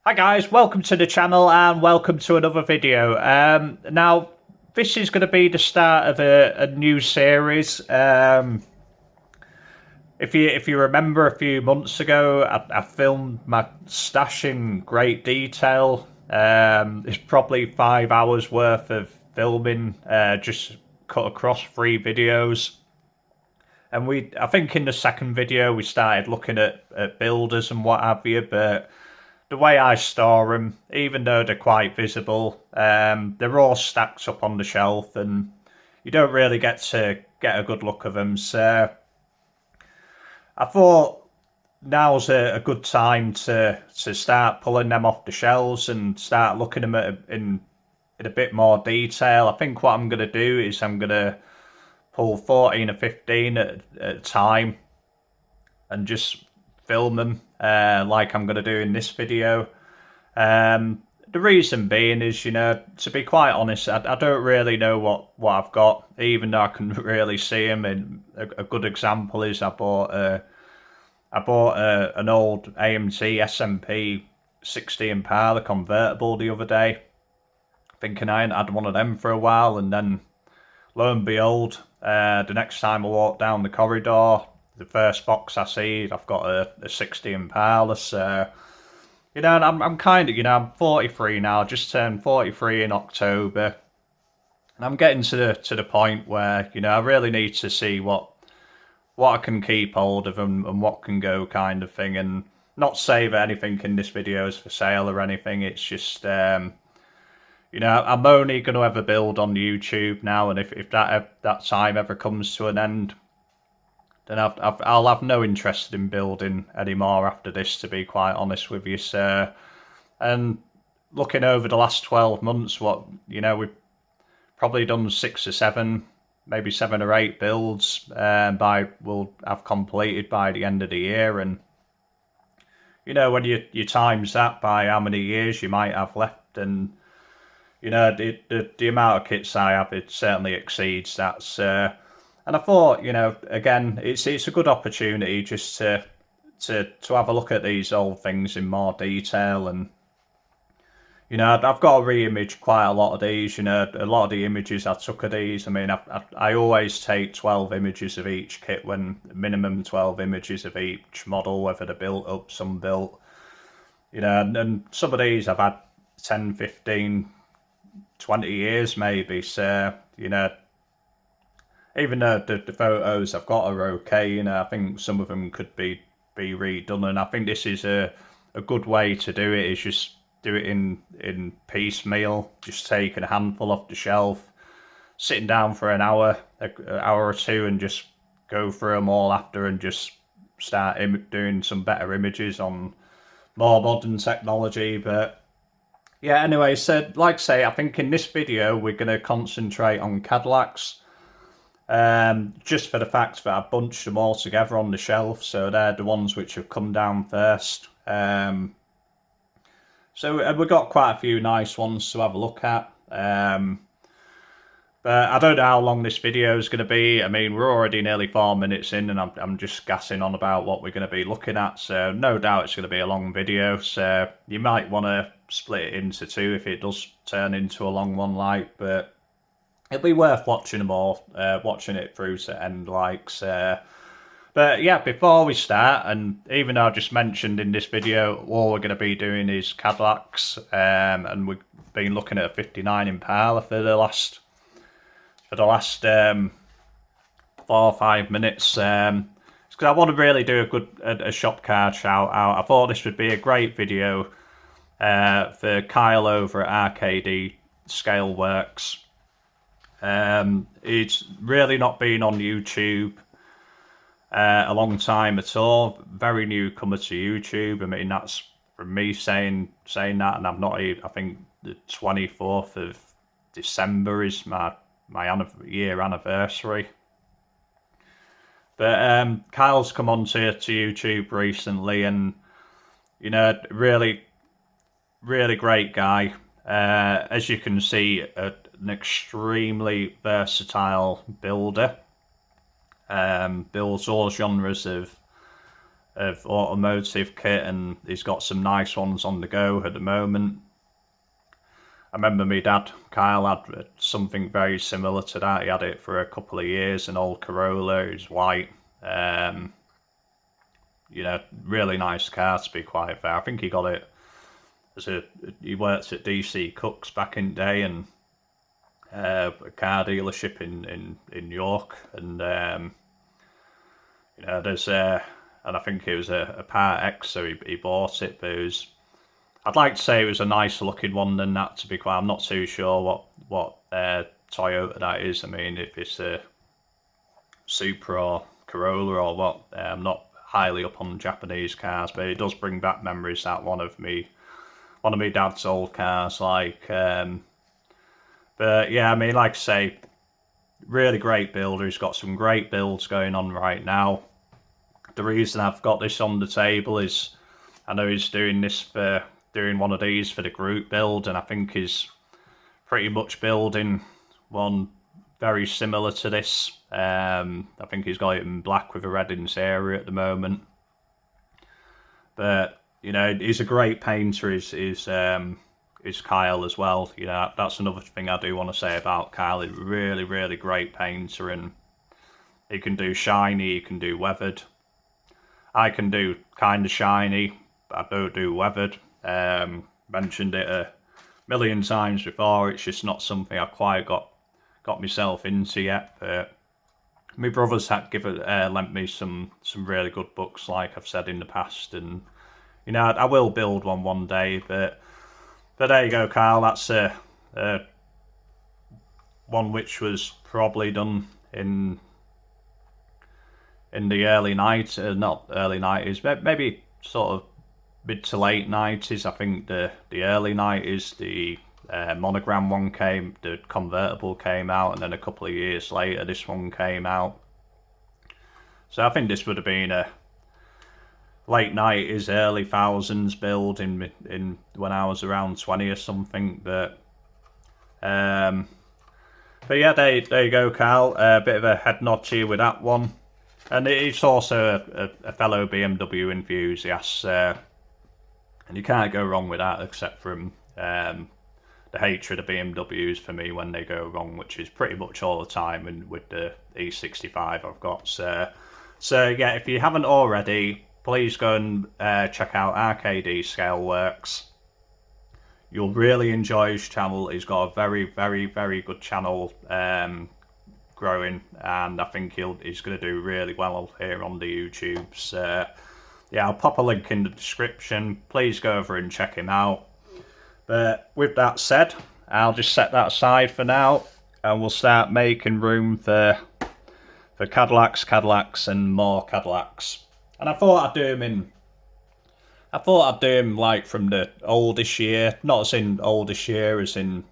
Hi guys, welcome to the channel and welcome to another video. Now, this is going to be the start of a new series. If you remember a few months ago, I filmed my stash in great detail. It's probably 5 hours worth of filming, just cut across 3 videos. And I think in the second video we started looking at builders and what have you, but the way I store them, even though they're quite visible, they're all stacked up on the shelf, and you don't really get to get a good look of them. So I thought now's a good time to start pulling them off the shelves and start looking at them in a bit more detail. I think what I'm going to do is I'm going to pull 14 or 15 at a time and just film them like I'm going to do in this video. The reason being is, to be quite honest, I don't really know what I've got, even though I can really see them. And a good example is I bought an old AMT SMP 60 Impala convertible the other day, thinking I hadn't had one of them for a while, and then lo and behold, the next time I walk down the corridor, the first box I see, I've got a 60 Impala. So, and I'm kind of, I'm 43 now, just turned 43 in October. And I'm getting to the point where, I really need to see what I can keep hold of and what can go, kind of thing. And not say that anything in this video is for sale or anything. It's just, I'm only going to ever build on YouTube now. And if that time ever comes to an end, then I'll have no interest in building anymore after this, to be quite honest with you, sir. And looking over the last 12 months, we've probably done 6 or 7, maybe 7 or 8 builds we'll have completed by the end of the year. And, when you times that by how many years you might have left, and, the amount of kits I have, it certainly exceeds that, sir. And I thought, again, it's a good opportunity just to have a look at these old things in more detail. And, I've got to re-image quite a lot of these. A lot of the images I took of these, I mean, I always take 12 images of each kit, when minimum 12 images of each model, whether they're built up, some built. And some of these I've had 10, 15, 20 years maybe. So, even though the photos I've got are okay, I think some of them could be redone. And I think this is a good way to do it, is just do it in piecemeal, just taking a handful off the shelf, sitting down for an hour or two, and just go through them all after, and just start doing some better images on more modern technology. But yeah, anyway, so like I say, I think in this video we're going to concentrate on Cadillacs. Just for the fact that I bunched them all together on the shelf, so they're the ones which have come down first. So we've got quite a few nice ones to have a look at. But I don't know how long this video is going to be. I mean, we're already nearly 4 minutes in, and I'm just gassing on about what we're going to be looking at. So no doubt it's going to be a long video. So you might want to split it into 2 if it does turn into a long one, but it'll be worth watching them all, watching it through to end, but yeah, before we start, and even though I just mentioned in this video, all we're going to be doing is Cadillacs, and we've been looking at a 59 Impala for the last 4 or 5 minutes, because I want to really do a shop car shout out. I thought this would be a great video for Kyle over at RKD Scale Works. It's really not been on YouTube a long time at all. Very newcomer to YouTube. I mean, that's from me saying that, and I'm not even. I think the 24th of December is my year anniversary. But Kyle's come on to YouTube recently, and really, really great guy. As you can see, an extremely versatile builder. Builds all genres of automotive kit, and he's got some nice ones on the go at the moment. I remember my dad, Kyle, had something very similar to that. He had it for a couple of years, an old Corolla. It was white. Really nice car, to be quite fair. I think he got it he worked at DC Cooks back in the day, and a car dealership in York, and there's and I think it was a Part X, so he bought it, but it was, I'd like to say it was a nicer looking one than that, to be quite. I'm not too sure what Toyota that is. I mean, if it's a Supra or Corolla or what. I'm not highly up on Japanese cars, but it does bring back memories, that one of my dad's old cars. But yeah, I mean, like I say, really great builder. He's got some great builds going on right now. The reason I've got this on the table is I know he's doing one of these for the group build, and I think he's pretty much building one very similar to this. I think he's got it in black with a red interior at the moment. But he's a great painter. Is Kyle as well. That's another thing I do want to say about Kyle. He's really, really great painter, and he can do shiny, he can do weathered. I can do kind of shiny, but I don't do weathered. Mentioned it a million times before. It's just not something I quite got myself into yet. But my brothers had lent me some really good books, like I've said in the past, and I will build one day. But there you go, Kyle. That's one which was probably done in the early 90s, not early 90s, maybe sort of mid to late 90s. I think the early 90s, the monogram one the convertible came out, and then a couple of years later this one came out. So I think this would have been a late 90s, early thousands build in when I was around 20 or something. But yeah, there you go, Kyle. A bit of a head nod to you with that one. And it's also a fellow BMW enthusiast, and you can't go wrong with that, except from the hatred of BMWs for me when they go wrong, which is pretty much all the time, and with the E65 I've got. So yeah, if you haven't already, please go and check out RKD Scaleworks. You'll really enjoy his channel. He's got a very, very, very good channel growing, and I think he's going to do really well here on the YouTube. So yeah, I'll pop a link in the description. Please go over and check him out. But with that said, I'll just set that aside for now, and we'll start making room for Cadillacs, and more Cadillacs. And I thought I'd do him like from the oldest year, not as in oldest year as in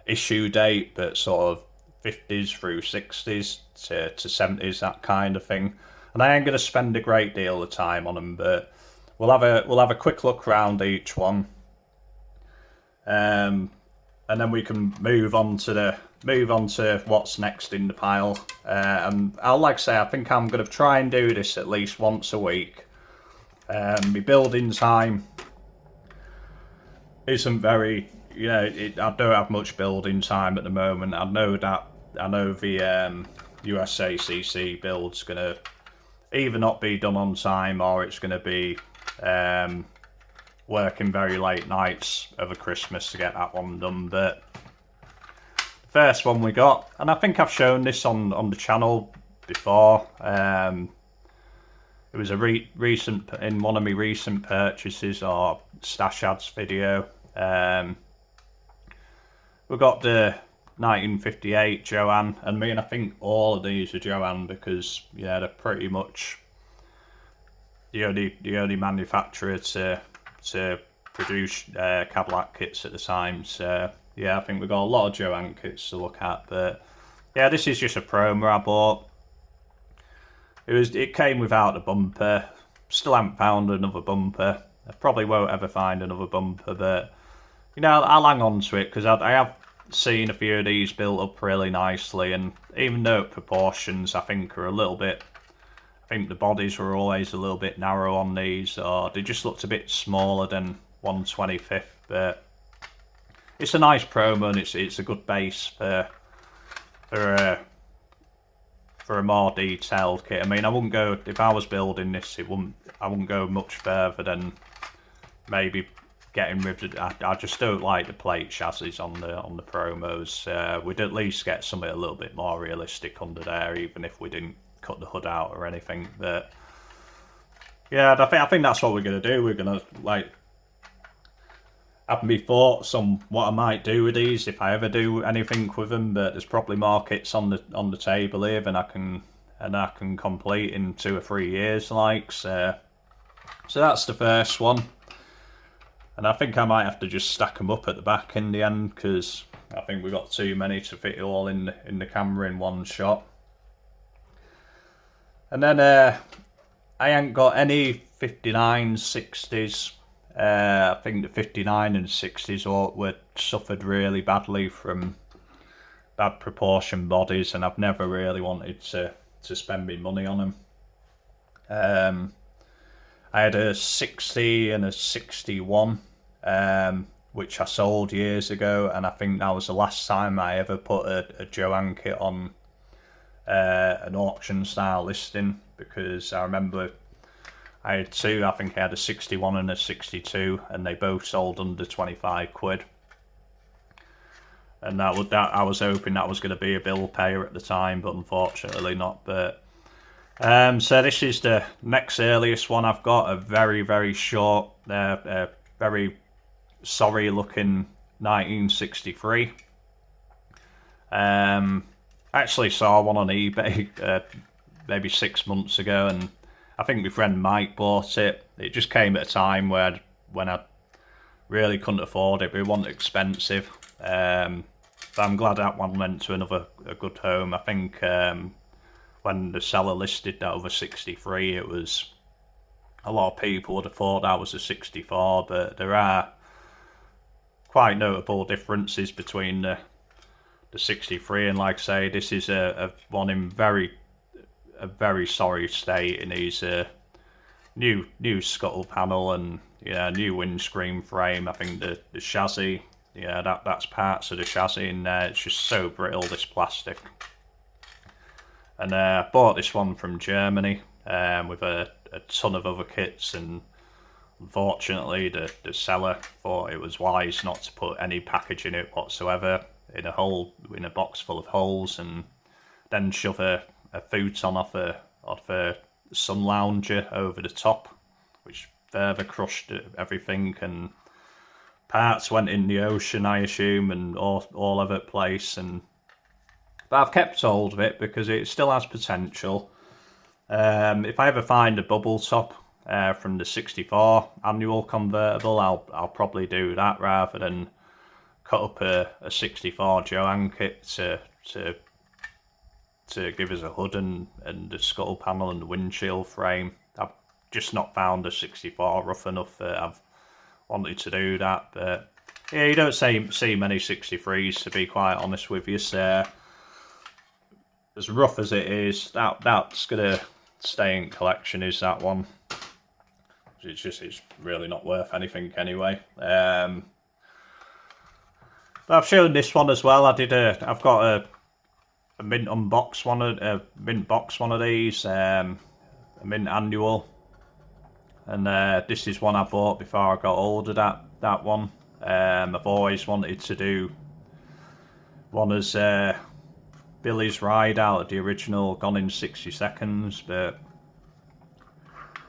issue date, but sort of 50s through 60s to 70s, that kind of thing. And I ain't going to spend a great deal of time on them, but we'll have a quick look around each one, and then we can move on to what's next in the pile. And like I say, I think I'm going to try and do this at least once a week. My building time isn't very, I don't have much building time at the moment. I know the USACC build's going to either not be done on time, or it's going to be working very late nights over Christmas to get that one done. But the first one we got, and I think I've shown this on the channel before, it was a recent in one of my recent purchases or stash ads video. We've got the 1958 Joanne, and I think all of these are Joanne, because they're pretty much the only manufacturer to produce Cadillac kits at the time. So yeah, I think we've got a lot of Joanne kits to look at. But yeah, this is just a Proma I bought. It came without the bumper. Still haven't found another bumper. I probably won't ever find another bumper, but I'll hang on to it, because I have seen a few of these built up really nicely, and even though proportions I think are a little bit I think the bodies were always a little bit narrow on these, or they just looked a bit smaller than 125th. But it's a nice promo, and it's a good base for a more detailed kit. I mean, I wouldn't go, if I was building this, I wouldn't go much further than maybe getting rid of. I just don't like the plate chassis on the promos. We'd at least get something a little bit more realistic under there, even if we didn't cut the hood out or anything. But yeah, I think that's what we're gonna do. We're gonna like have me thoughts on what I might do with these if I ever do anything with them. But there's probably more kits on the table here than I can complete in 2 or 3 years. Like so that's the first one. And I think I might have to just stack them up at the back in the end, because I think we got too many to fit it all in the camera in one shot. And then I ain't got any 59s, 60s. I think the 59 and 60s were suffered really badly from bad proportion bodies, and I've never really wanted to spend my money on them. I had a 60 and a 61, which I sold years ago, and I think that was the last time I ever put a Joanne kit on an auction style listing, because I remember I had two. I think I had a 61 and a 62, and they both sold under 25 quid. And that I was hoping that was going to be a bill payer at the time, but unfortunately not. But so this is the next earliest one I've got, a very, very short, very sorry looking 1963. I actually saw one on eBay maybe 6 months ago, and I think my friend Mike bought it. It just came at a time when I really couldn't afford it, but it wasn't expensive. But I'm glad that one went to a good home. I think when the seller listed that over 63, it was, a lot of people would have thought that was a 64, but there are quite notable differences between the 63, and like I say, this is a one in a very sorry state. It needs a new scuttle panel and new windscreen frame. I think the chassis, that's parts of the chassis in there. It's just so brittle, this plastic. And I bought this one from Germany with a ton of other kits, and unfortunately the seller thought it was wise not to put any package in it whatsoever, in a box full of holes, and then shove a futon off a sun lounger over the top, which further crushed everything, and parts went in the ocean, I assume, and all over the place. But I've kept hold of it because it still has potential. If I ever find a bubble top from the 64 annual convertible, I'll probably do that rather than cut up a 64 Joanne kit to give us a hood and the scuttle panel and the windshield frame. I've just not found a 64 rough enough that I've wanted to do that. But yeah, you don't see many 63s, to be quite honest with you. So as rough as it is, that's gonna stay in collection, is that one. It's really not worth anything anyway. But I've shown this one as well. I've got a mint box one of these, a mint annual, and this is one I bought before I got older. That one. I've always wanted to do one as Billy's Ride Out of the original Gone in 60 Seconds, but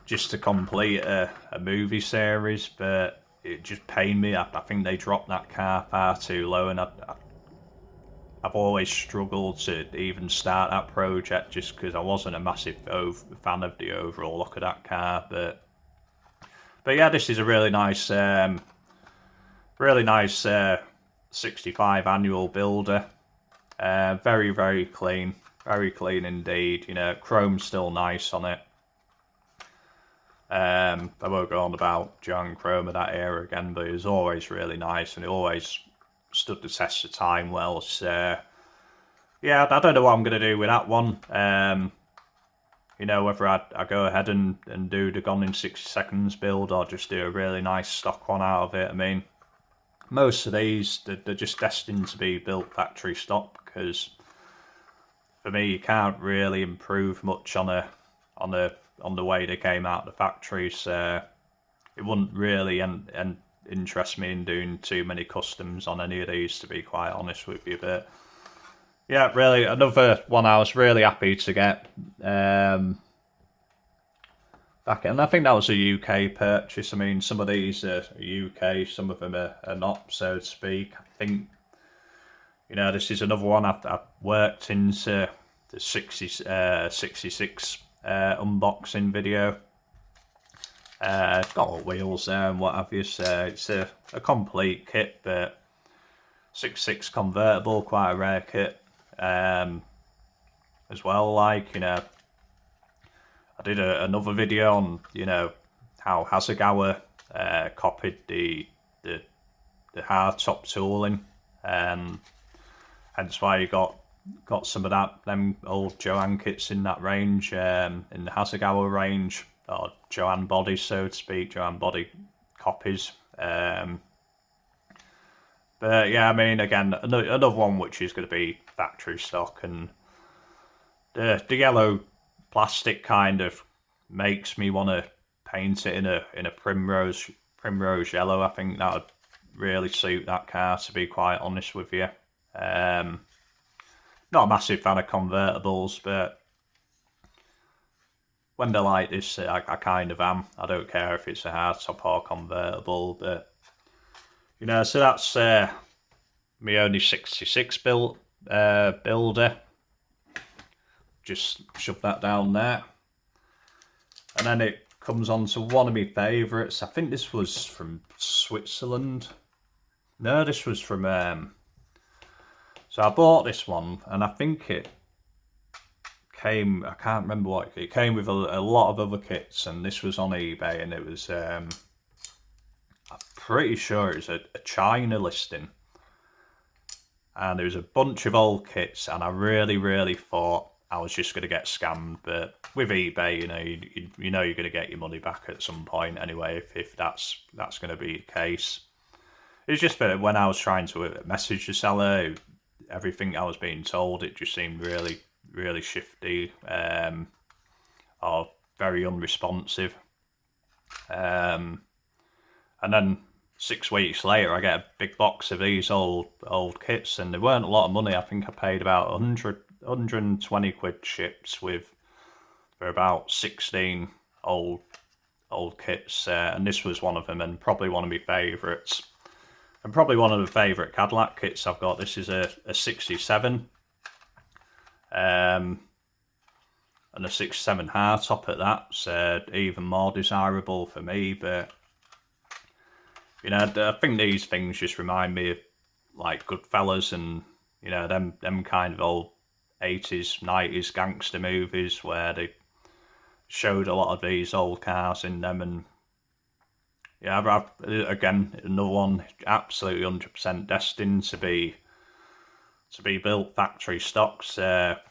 just to complete a movie series, but it just pained me. I think they dropped that car far too low, and I've always struggled to even start that project just because I wasn't a massive fan of the overall look of that car. But yeah, this is a really nice 65 annual builder. Very, very clean indeed. Chrome's still nice on it. I won't go on about John Chrome of that era again, but it was always really nice, and it always stood the test of time well. So yeah, I don't know what I'm going to do with that one. you know, whether I go ahead and do the gone in 60 seconds build or just do a really nice stock one out of it. I mean, most of these, they're just destined to be built factory stock, because for me, you can't really improve much on the way they came out of the factory. So it wouldn't really interest me in doing too many customs on any of these, to be quite honest with you. But yeah, really, another one I was really happy to get back, and I think that was a UK purchase. I mean, some of these are UK, some of them are not, so to speak. I think, you know, this is another one I've worked into the 66 unboxing video. It's got all wheels there and what have you, so it's a complete kit, but 66 convertible, quite a rare kit as well. Like, you know, I did another video on, you know, how Hasegawa copied the hardtop tooling, hence why you got some of them old Joanne kits in that range, in the Hasegawa range, or Joanne bodies, so to speak, Joanne body copies. But yeah, I mean, again, another one which is going to be factory stock, and the yellow plastic kind of makes me want to paint it in a primrose yellow. I think that would really suit that car, to be quite honest with you. Not a massive fan of convertibles, but when they're like this, I kind of am. I don't care if it's a hardtop or convertible, but you know, so that's my only 66 builder. Just shove that down there. And then it comes on to one of my favourites. I think this was from Switzerland. No, this was from... so I bought this one, and I think it came... I can't remember what... It came with a lot of other kits, and this was on eBay, and it was... I'm pretty sure it was a China listing. And there was a bunch of old kits, and I really thought I was just going to get scammed. But with eBay, you know you're going to get your money back at some point anyway, if that's going to be the case. It's just that when I was trying to message the seller, everything I was being told, it just seemed really shifty, or very unresponsive. And then 6 weeks later, I get a big box of these old kits, and they weren't a lot of money. I think I paid about 120 quid ships for about 16 old kits, and this was one of them, and probably one of my favourites, and probably one of the favourite Cadillac kits I've got. This is a 67, and a 67 hardtop at that, so even more desirable for me. But you know, I think these things just remind me of like Goodfellas and, you know, them kind of old 80s, 90s gangster movies where they showed a lot of these old cars in them. And yeah, again, another one absolutely 100% destined to be built factory stocks. But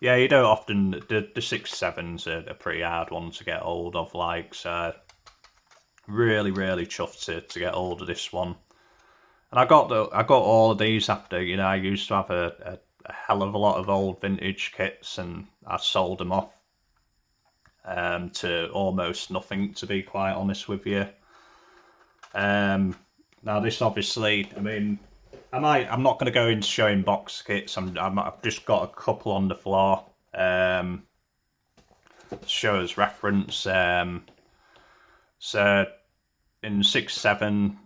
yeah, you don't often, the 67's a pretty hard one to get hold of, like, so really chuffed to get hold of this one. And I got all of these after, you know, I used to have a hell of a lot of old vintage kits, and I sold them off to almost nothing, to be quite honest with you. Now this obviously, I mean, I'm not going to go into showing box kits. I've just got a couple on the floor to show as reference. So in 67,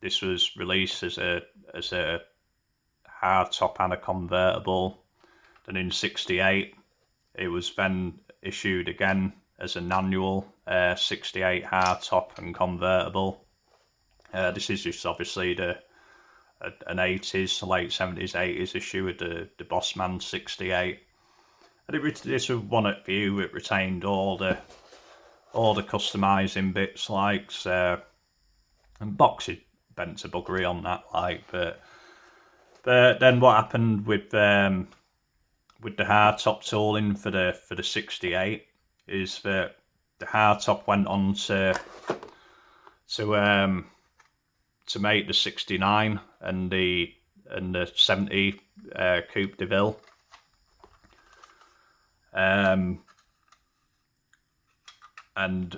this was released as a hardtop and a convertible. Then in 68, it was then issued again as an annual 68 hardtop and convertible. This is just obviously an 80s, late 70s, 80s issue with the Bossman 68. And this was one at view. It retained all the customizing bits, like, so, and boxes bent to buggery on that, like, but then what happened with with the hardtop tooling for the 68 is that the hardtop went on to make the 69 and the 70 Coupe de Ville. And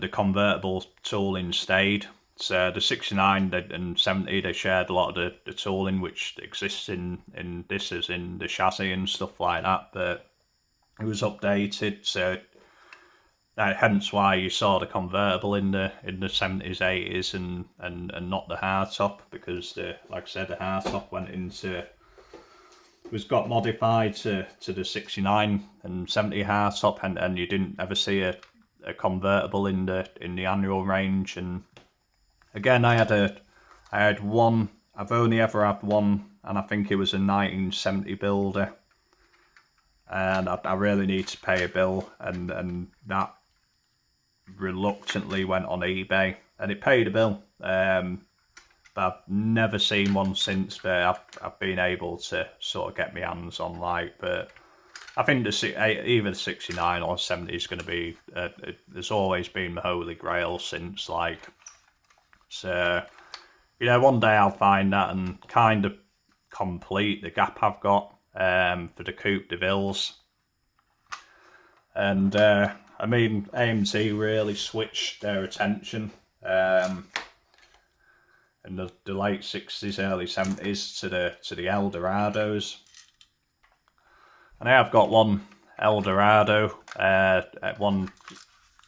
the convertible tooling stayed. So the 69 and 70, they shared a lot of the tooling which exists in this, as in the chassis and stuff like that, but it was updated, so hence why you saw the convertible in the 70s, 80s, and not the hardtop, because like I said, the hardtop got modified to the 69 and 70 hardtop, and you didn't ever see a convertible in the annual range. And again, I had one. I've only ever had one, and I think it was a 1970 builder. And I really need to pay a bill, and that reluctantly went on eBay, and it paid a bill. But I've never seen one since that I've been able to sort of get my hands on. But I think either the 69 or 70 is going to be. There's always been the holy grail since. So one day I'll find that and kind of complete the gap I've got for the Coupe de Villes. And I mean, AMT really switched their attention in the late 60s, early 70s to the Eldorados. And I have got one Eldorado, one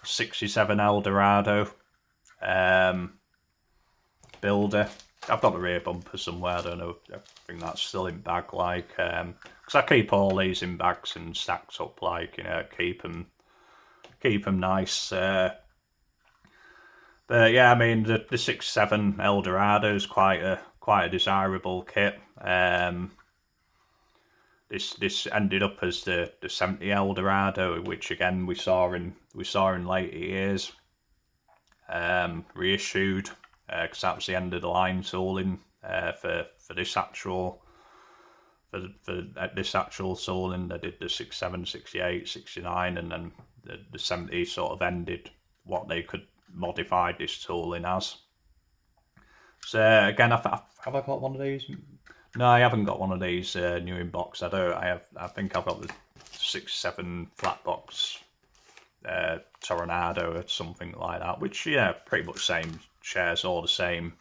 67 Eldorado builder. I've got the rear bumper somewhere, I don't know, I think that's still in bag, because I keep all these in bags and stacked up, keep them nice. But yeah, I mean, the 67 Eldorado is quite a desirable kit. This ended up as the 70 Eldorado, which again we saw in later years, reissued, because that was the end of the line tooling for this actual tooling. They did the 67, 68, 69, and then the 70 sort of ended what they could modify this tooling as. So again, have I got one of these? No, I haven't got one of these new in box. I think I've got the 67 flat box Toronado or something like that, which pretty much shares all the same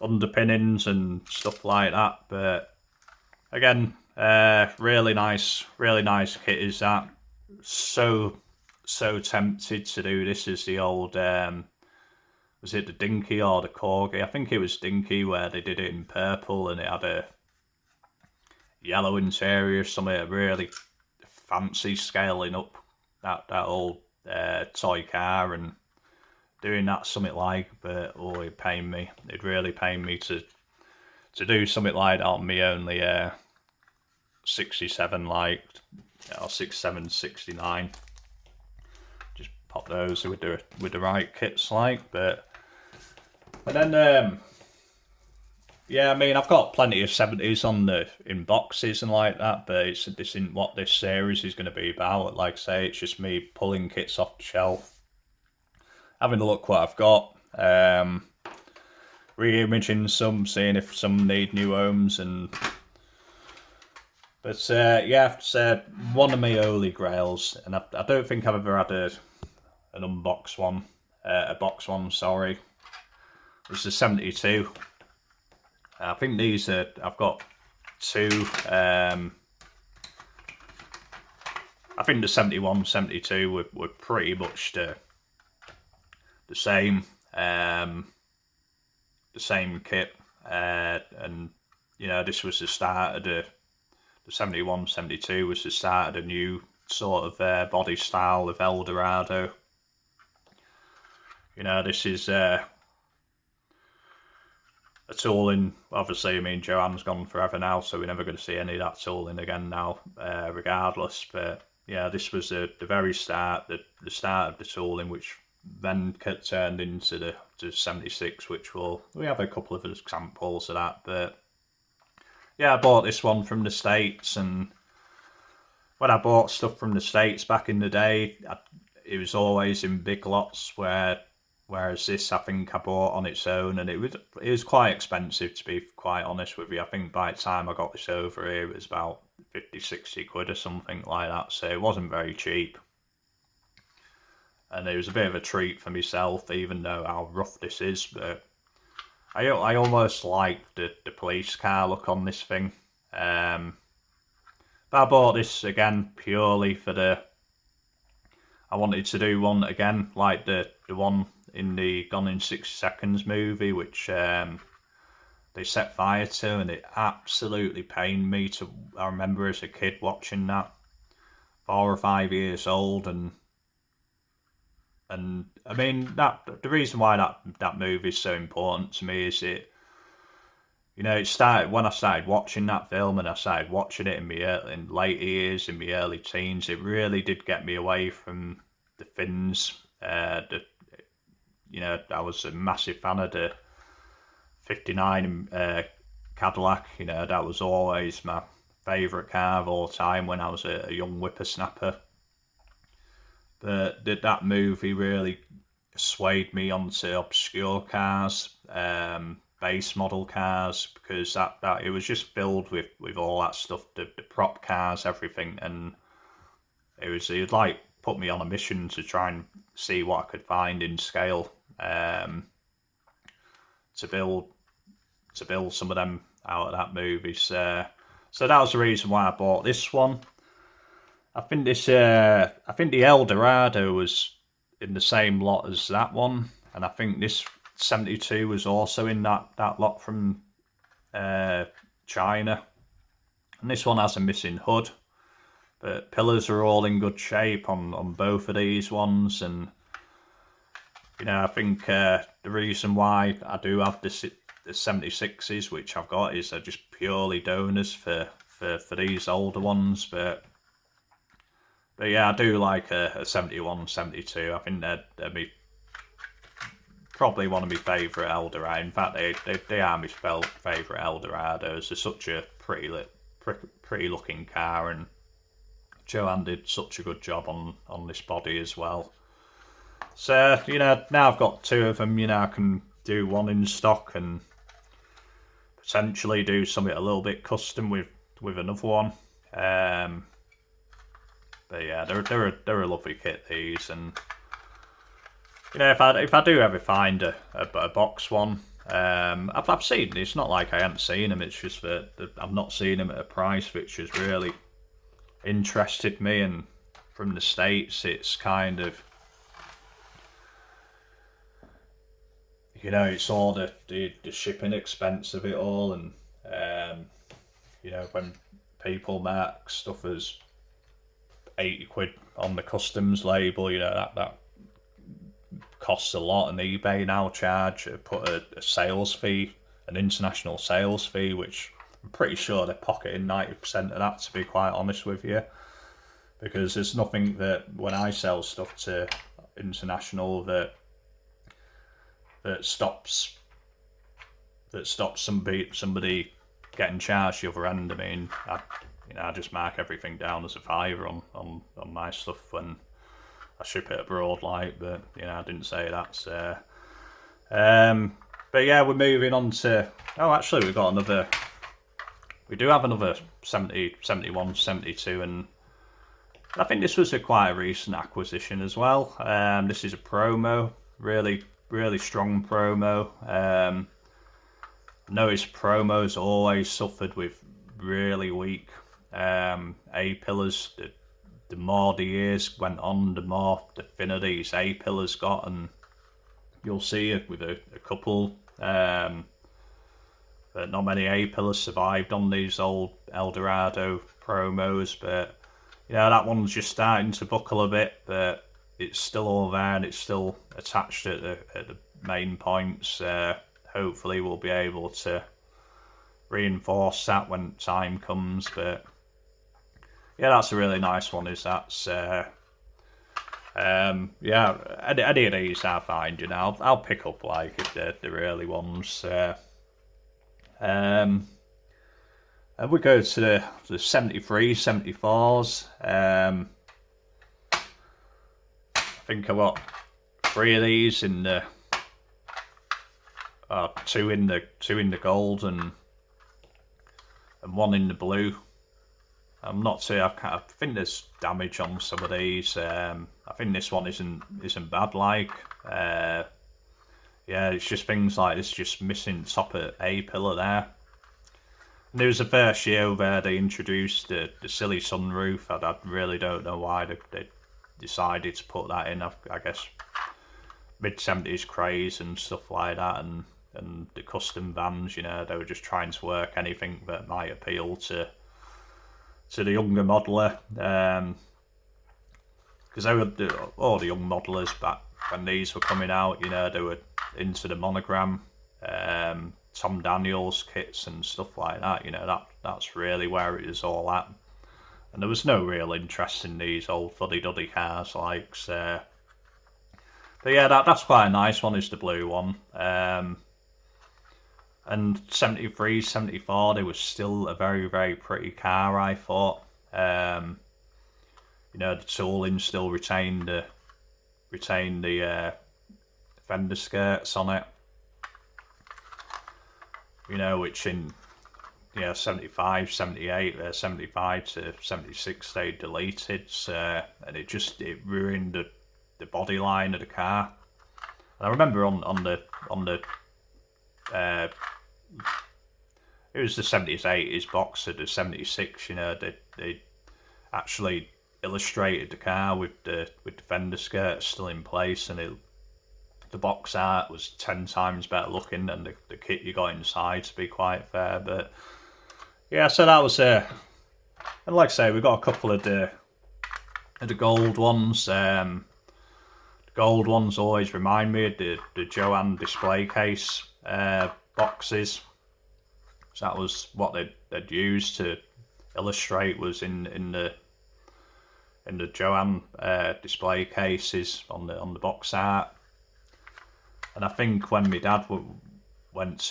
underpinnings and stuff like that. But again, really nice kit is that. So tempted to do this as the old was it the Dinky or the Corgi? I think it was Dinky, where they did it in purple and it had a yellow interior, something really fancy, scaling up that old toy car and doing that something but it'd really pain me to do something like that on me only 67 or 67, 69. Just pop those with the right kits but then yeah, I mean, I've got plenty of 70s in boxes and like that, but this isn't what this series is going to be about. Like I say, it's just me pulling kits off the shelf, having a look what I've got, re-imaging some, seeing if some need new homes, but yeah, it's one of my holy grails, and I don't think I've ever had an unboxed one, a box one, sorry. It's the 72. I think these I've got two. I think the 71, 72 were pretty much the same kit, and this was the start of the 71, 72 was the start of a new sort of body style of Eldorado. This is a tooling, obviously. I mean, Joanne's gone forever now, so we're never going to see any of that tooling again now, regardless. But yeah, this was the very start, the start of the tooling, which then turned into the 76, which we have a couple of examples of that. But yeah, I bought this one from the States, and when I bought stuff from the States back in the day, it was always in big lots. Whereas this, I think I bought on its own, and it was quite expensive, to be quite honest with you. I think by the time I got this over here, it was about 50, 60 quid or something like that. So it wasn't very cheap, and it was a bit of a treat for myself, even though how rough this is. But I almost like the police car look on this thing. But I bought this again purely for I wanted to do one again, like the one in the Gone in 60 Seconds movie, which they set fire to, and it absolutely pained me to. I remember as a kid watching that, 4 or 5 years old, and I mean that the reason why that movie is so important to me is it started when I started watching that film, and I started watching it in later years, in my early teens. It really did get me away from the Finns. I was a massive fan of the '59 Cadillac. That was always my favourite car of all time when I was a young whippersnapper. But that movie really swayed me onto obscure cars, base model cars, because that it was just filled with all that stuff, the prop cars, everything, and it like put me on a mission to try and see what I could find in scale, to build some of them out of that movie. So that was the reason why I bought this one. I think the Eldorado was in the same lot as that one, and I think this 72 was also in that lot from China. And this one has a missing hood, but pillars are all in good shape on both of these ones. And I think the reason why I do have the 76s, which I've got, is they're just purely donors for these older ones. But yeah, I do like a 71, 72. I think they're probably one of my favourite Eldorado. In fact, they are my favourite Eldorados. They're such a pretty looking car, and Joanne did such a good job on this body as well. So now I've got two of them. I can do one in stock and potentially do something a little bit custom with another one. But yeah, they're a lovely kit, these, and if I do ever find a box one, I've seen. It's not like I haven't seen them. It's just that I've not seen them at a price which has really interested me. And from the States, it's kind of it's all the shipping expense of it all, and when people mark stuff as 80 quid on the customs label, that costs a lot, and eBay now put a sales fee, an international sales fee, which I'm pretty sure they're pocketing 90% of that, to be quite honest with you, because there's nothing that when I sell stuff to international that stops somebody getting charged the other end. I mean, I just mark everything down as a fiver on my stuff when I ship it abroad, but I didn't say that. So, but yeah, we're moving on to. Oh, actually, we do have another 70, 71, 72, and I think this was quite a recent acquisition as well. This is a promo, really strong promo. Notice promos always suffered with really weak A-pillars. The more the years went on, the thinner these A-pillars got, and you'll see it with a couple. But not many A-pillars survived on these old Eldorado promos, but that one's just starting to buckle a bit, but it's still all there, and it's still attached at the main points. Hopefully we'll be able to reinforce that when time comes. But yeah, that's a really nice one. Any of these I find, I'll pick up like the early ones. And we go to the 73, 74s. I think I got 3 of these in the, two in the gold and 1 in the blue. I'm not sure. I think there's damage on some of these. I think this one isn't bad. Like, yeah, it's just things like this, just missing the top of A pillar there. And it was the first year where they introduced the silly sunroof. I really don't know why they decided to put that in. I guess mid-70s craze and stuff like that, and the custom vans. You know, they were just trying to work anything that might appeal to the younger modeler, because they were all the young modelers back when these were coming out. You know, they were into the monogram, Tom Daniels kits and stuff like that. You know, that's really where it is all at. And there was no real interest in these old fuddy-duddy cars like. But yeah, that's quite a nice one. Is the blue one. And 73, 74, they was still a very, very pretty car, I thought. You know, the tooling still retained the fender skirts on it. You know, which in 75, 78, 75 to 76 they deleted, and it ruined the body line of the car. And I remember on the it was the 70s, 80s box of the 76. You know, they actually illustrated the car with the fender skirts still in place, and the box art was 10 times better looking than the kit you got inside, to be quite fair. But yeah, so that was and like I say, we got a couple of the gold ones. The gold ones always remind me of the Joanne display case boxes. So that was what they'd used to illustrate, was in the Joanne display cases on the box art. And I think when my dad went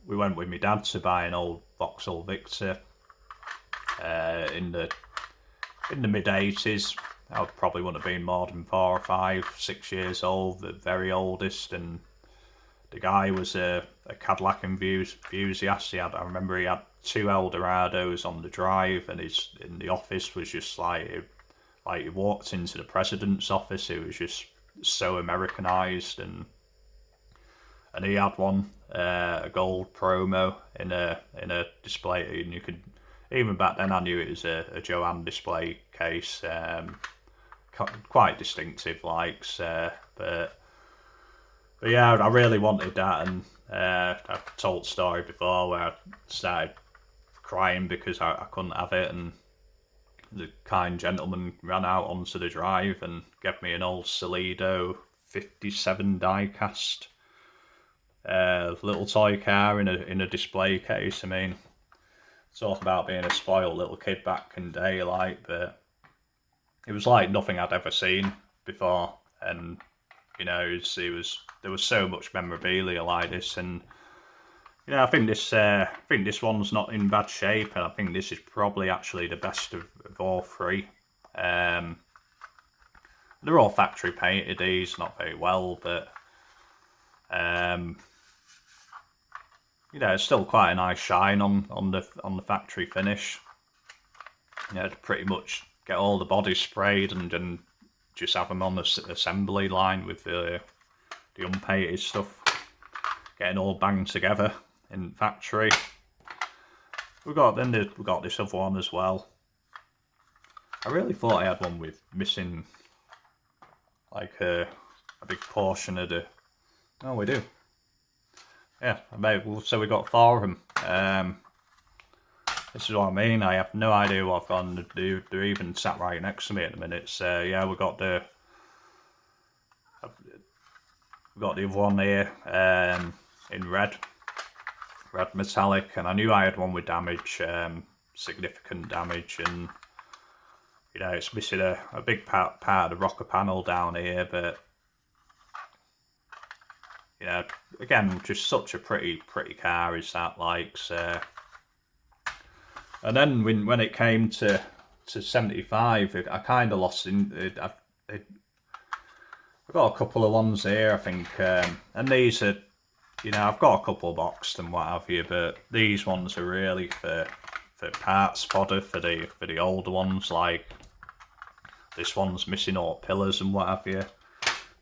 with my dad to buy an old Vauxhall Victor in the mid-80s. I probably wouldn't have been more than 4 or 5, 6 years old, the very oldest. And the guy was a Cadillac enthusiast. I remember he had 2 Eldorados on the drive, and in the office was just like he walked into the president's office. It was just so Americanized, and he had one, a gold promo in a display, and you could, even back then I knew it was a Joanne display case, quite distinctive likes, but yeah, I really wanted that. And I've told the story before where I started crying because I couldn't have it, and the kind gentleman ran out onto the drive and gave me an old Solido 57 die-cast little toy car in a display case. I mean, talk about being a spoiled little kid back in the day, like, but it was like nothing I'd ever seen before. And you know, there was so much memorabilia like this. And yeah, I think this one's not in bad shape, and I think this is probably actually the best of all 3. They're all factory painted, these, not very well, but you know, it's still quite a nice shine on the factory finish. You know, to pretty much get all the bodies sprayed and just have them on the assembly line with the unpainted stuff, getting all banged together in factory. We got this other one as well. I really thought I had one with missing like a big portion of the. Oh, we do. Yeah, so we got 4 of them. This is what I mean. I have no idea what I've gone to do. They're even sat right next to me at the minute. So yeah, we got the other one here in red metallic, and I knew I had one with damage, significant damage, and you know, it's missing a big part of the rocker panel down here. But you know, again, just such a pretty car is that, like. So And then when it came to 75, I kind of lost in. I've got a couple of ones here, I think, and these are, you know, I've got a couple boxed and what have you, but these ones are really for parts fodder for the older ones. Like this one's missing all pillars and what have you.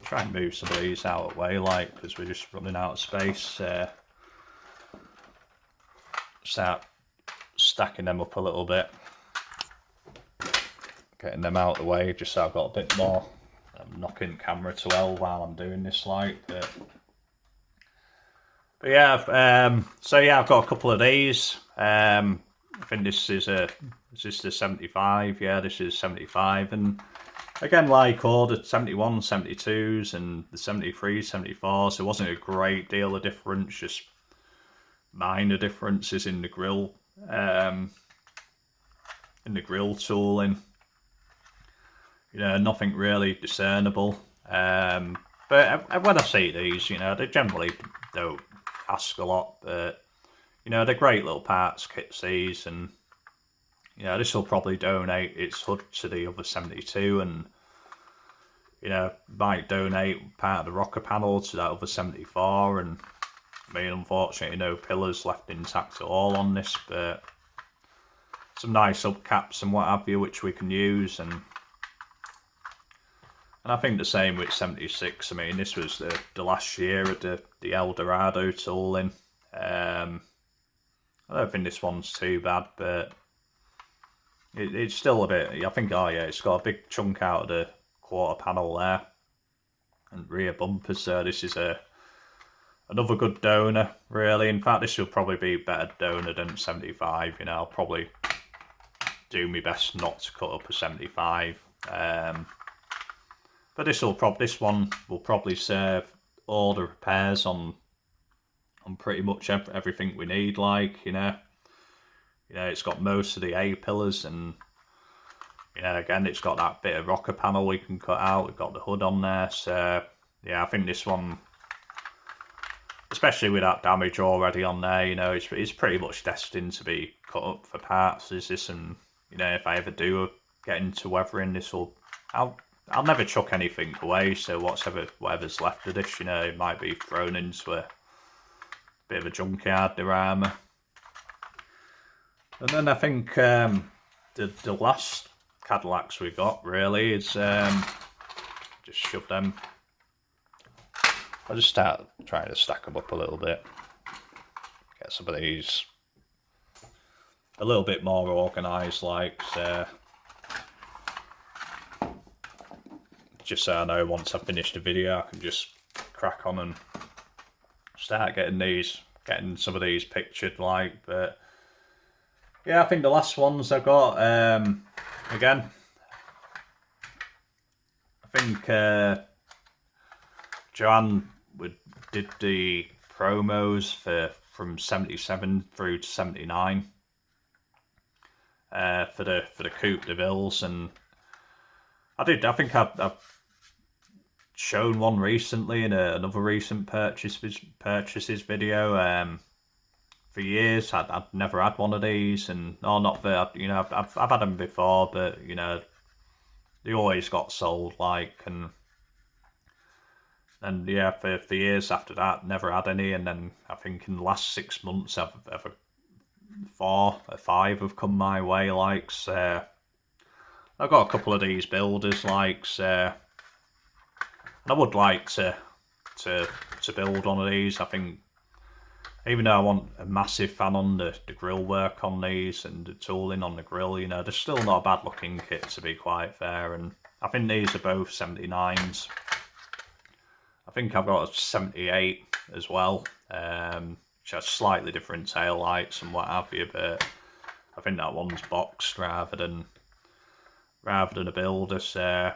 Try and move some of these out of the way, like, because we're just running out of space. Start stacking them up a little bit, getting them out of the way, just so I've got a bit more. I'm knocking camera to hell while I'm doing this, like, but yeah. So yeah, I've got a couple of these. I think this is the 75. Yeah, this is 75, and again, like all the 71, 72s and the 73s, 74s, there wasn't a great deal of difference, just minor differences in the grill tooling. You know, nothing really discernible. But when I see these, you know, they generally don't ask a lot, but you know, they're great little parts kits, these, and you know, this will probably donate its hood to the other 72, and you know, might donate part of the rocker panel to that other 74, and I mean, unfortunately, no pillars left intact at all on this, but some nice hubcaps and what have you, which we can use, and I think the same with 76. I mean, this was the last year of the Eldorado tooling. I don't think this one's too bad, but it's still a bit. I think, oh yeah, it's got a big chunk out of the quarter panel there, and rear bumpers. So this is another good donor, really. In fact, this will probably be a better donor than 75. You know, I'll probably do my best not to cut up a 75. But this one will probably serve all the repairs on pretty much everything we need. Like, you know, it's got most of the A pillars, and you know, again, it's got that bit of rocker panel we can cut out. We've got the hood on there, so yeah, I think this one, especially with that damage already on there, you know, it's pretty much destined to be cut up for parts. Is this, and you know, if I ever do get into weathering, this will, I'll never chuck anything away, so whatever's left of this, you know, it might be thrown into a bit of a junkyard armour. And then I think the last Cadillacs we got really is just shove them. I'll just start trying to stack them up a little bit, get some of these a little bit more organised, like, so just so I know once I've finished the video, I can just crack on and start getting some of these pictured, like. But yeah, I think the last ones I've got, again, I think Joanne did the promos from 77 through to 79 for the Coupe de Villes, and I think I've shown one recently in another recent purchases video. For years, I'd never had one of these, and not for, you know, I've had them before, but you know, they always got sold, like, and yeah, for years after that, never had any, and then I think in the last 6 months, I've 4 or 5 have come my way, like, so I've got a couple of these builders, like, so I would like to build one of these. I think, even though I want a massive fan on the grill work on these and the tooling on the grill, you know, they're still not a bad looking kit, to be quite fair, and I think these are both 79s. I think I've got a 78 as well, which has slightly different tail lights and what have you, but I think that one's boxed rather than a builder, so,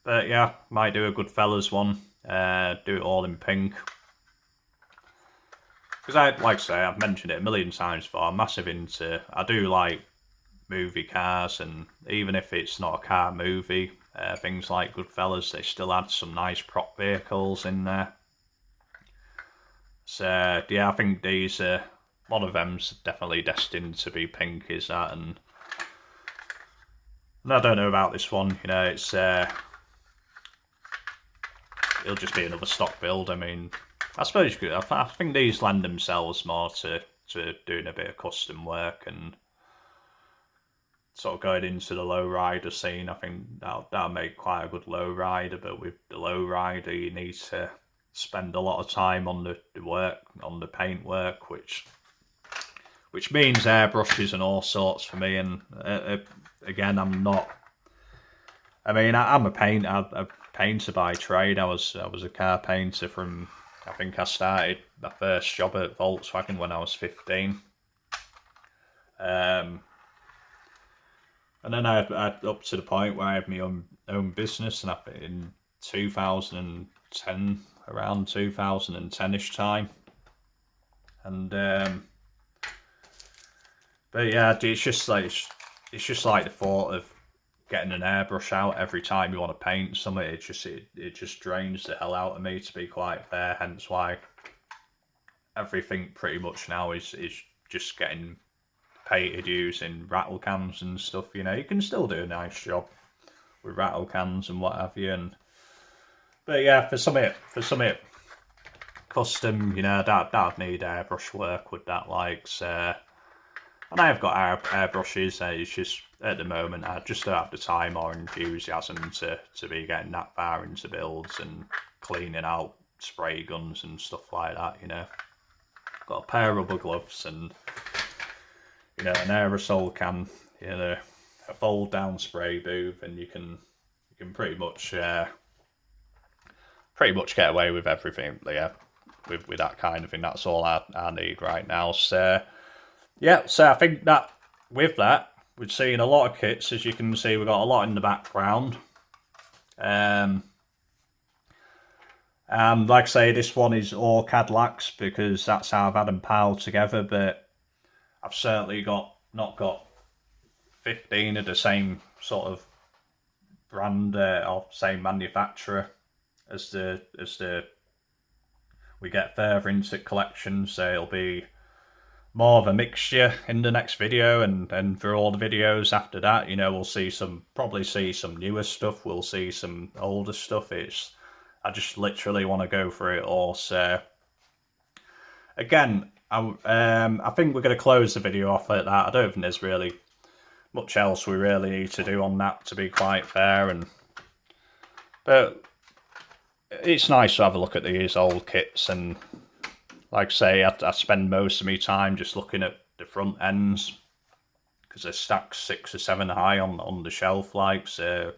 but yeah, might do a good fellas one, do it all in pink. Because like I say, I've mentioned it a million times before, I'm massive into, I do like movie cars, and even if it's not a car movie, things like Goodfellas, they still add some nice prop vehicles in there. So yeah, I think these are one of them's definitely destined to be pink, is that, and I don't know about this one, you know, it's it'll just be another stock build. I mean, I suppose I think these lend themselves more to doing a bit of custom work and sort of going into the lowrider scene. I think that'll make quite a good lowrider, but with the lowrider you need to spend a lot of time on the work, on the paint work, which means airbrushes and all sorts for me. And again, I'm not. I mean, I'm a painter by trade. I was a car painter from. I think I started my first job at Volkswagen when I was 15. And then I up to the point where I had my own business, and I think in 2010, around 2010ish time, and but yeah, it's just like the thought of getting an airbrush out every time you want to paint something. It just drains the hell out of me, to be quite fair. Hence why everything pretty much now is just getting painted using rattle cans and stuff. You know, you can still do a nice job with rattle cans and what have you. But yeah, for something custom, you know, that'd need airbrush work with that, like. And I have got airbrushes. It's just at the moment I just don't have the time or enthusiasm to be getting that far into builds and cleaning out spray guns and stuff like that. You know, got a pair of rubber gloves and, you know, an aerosol can, you know, a fold down spray booth, and you can pretty much get away with everything. Yeah, with that kind of thing. That's all I need right now. So yeah, so I think that with that, we've seen a lot of kits. As you can see, we've got a lot in the background. And like I say, this one is all Cadillacs because that's how I've had them piled together. But I've certainly not got 15 of the same sort of brand or same manufacturer as we get further into collections. So it'll be more of a mixture in the next video, and for all the videos after that, you know, we'll probably see some newer stuff, we'll see some older stuff. I just literally want to go through it all. So again, I think we're going to close the video off at that. I don't think there's really much else we really need to do on that, to be quite fair. But it's nice to have a look at these old kits, and like I say, I spend most of my time just looking at the front ends because they're stacked 6 or 7 high on the shelf. Like, so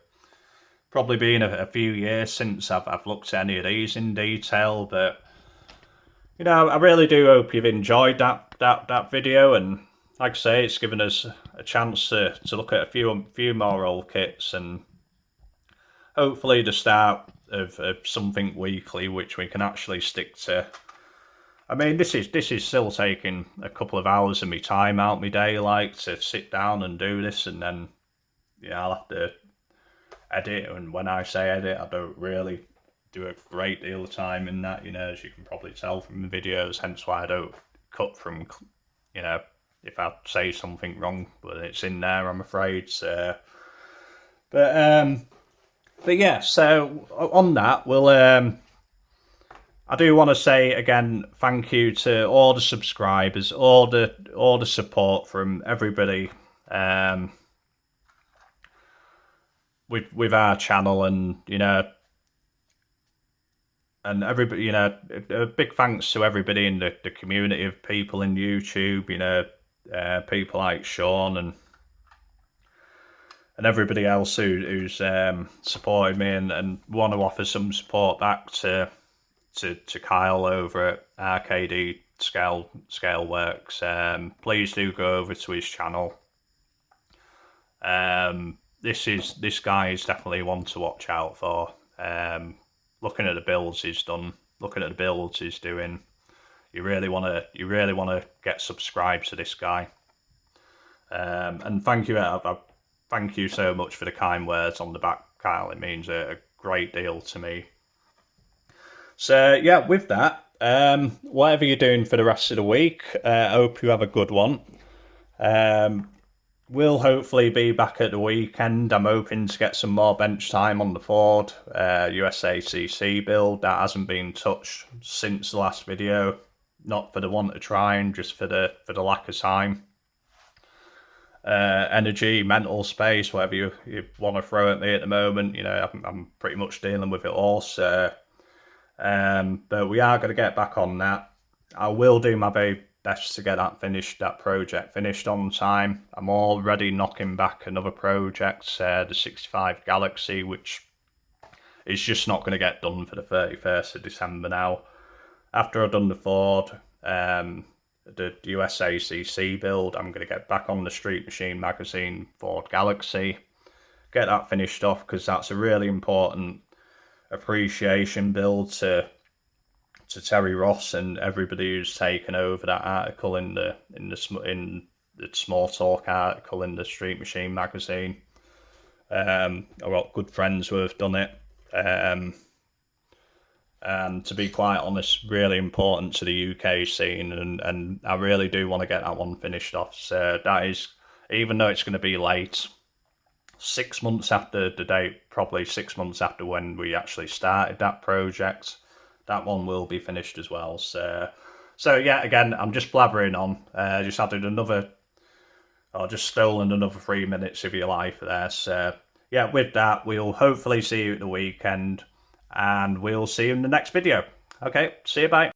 probably been a few years since I've looked at any of these in detail. But you know, I really do hope you've enjoyed that video, and like I say, it's given us a chance to look at a few more old kits, and hopefully the start of something weekly which we can actually stick to. I mean, this is still taking a couple of hours of my time out my day, like, to sit down and do this, and then, yeah, I'll have to edit. And when I say edit, I don't really do a great deal of time in that, you know, as you can probably tell from the videos. Hence why I don't cut from, you know, if I say something wrong, but it's in there, I'm afraid. So, but yeah. So on that, we'll I do want to say again, thank you to all the subscribers, all the support from everybody with our channel, and you know, and everybody, you know, a big thanks to everybody in the community of people in YouTube, you know, people like Sean and everybody else who's supported me, and want to offer some support back to Kyle over at RKD Scale Works. Please do go over to his channel. This guy is definitely one to watch out for. Looking at the builds he's done, looking at the builds he's doing, you really want to get subscribed to this guy. And thank you so much for the kind words on the back, Kyle. It means a great deal to me. So yeah, with that, Whatever you're doing for the rest of the week, I hope you have a good one. We'll hopefully be back at the weekend. I'm hoping to get some more bench time on the Ford USACC build. That hasn't been touched since the last video. Not for the want of trying, just for the lack of time. Energy, mental space, whatever you want to throw at me at the moment. You know, I'm pretty much dealing with it all. So, but we are going to get back on that. I will do my very best to get that project finished on time. I'm already knocking back another project, the 65 Galaxy, which is just not going to get done for the 31st of December now. After I've done the Ford, the USACC build, I'm going to get back on the Street Machine magazine Ford Galaxy, get that finished off, because that's a really important appreciation build to Terry Ross and everybody who's taken over that article in the Small Talk article in the Street Machine magazine. I've got good friends who have done it. And to be quite honest, really important to the UK scene, and I really do want to get that one finished off. So that is, even though it's going to be late, 6 months after the date, probably 6 months after when we actually started that project, that one will be finished as well. So yeah, again, I'm just blabbering on. Just added another, or just stolen another 3 minutes of your life there. So yeah, with that, we'll hopefully see you at the weekend, and we'll see you in the next video. Okay, see you, bye.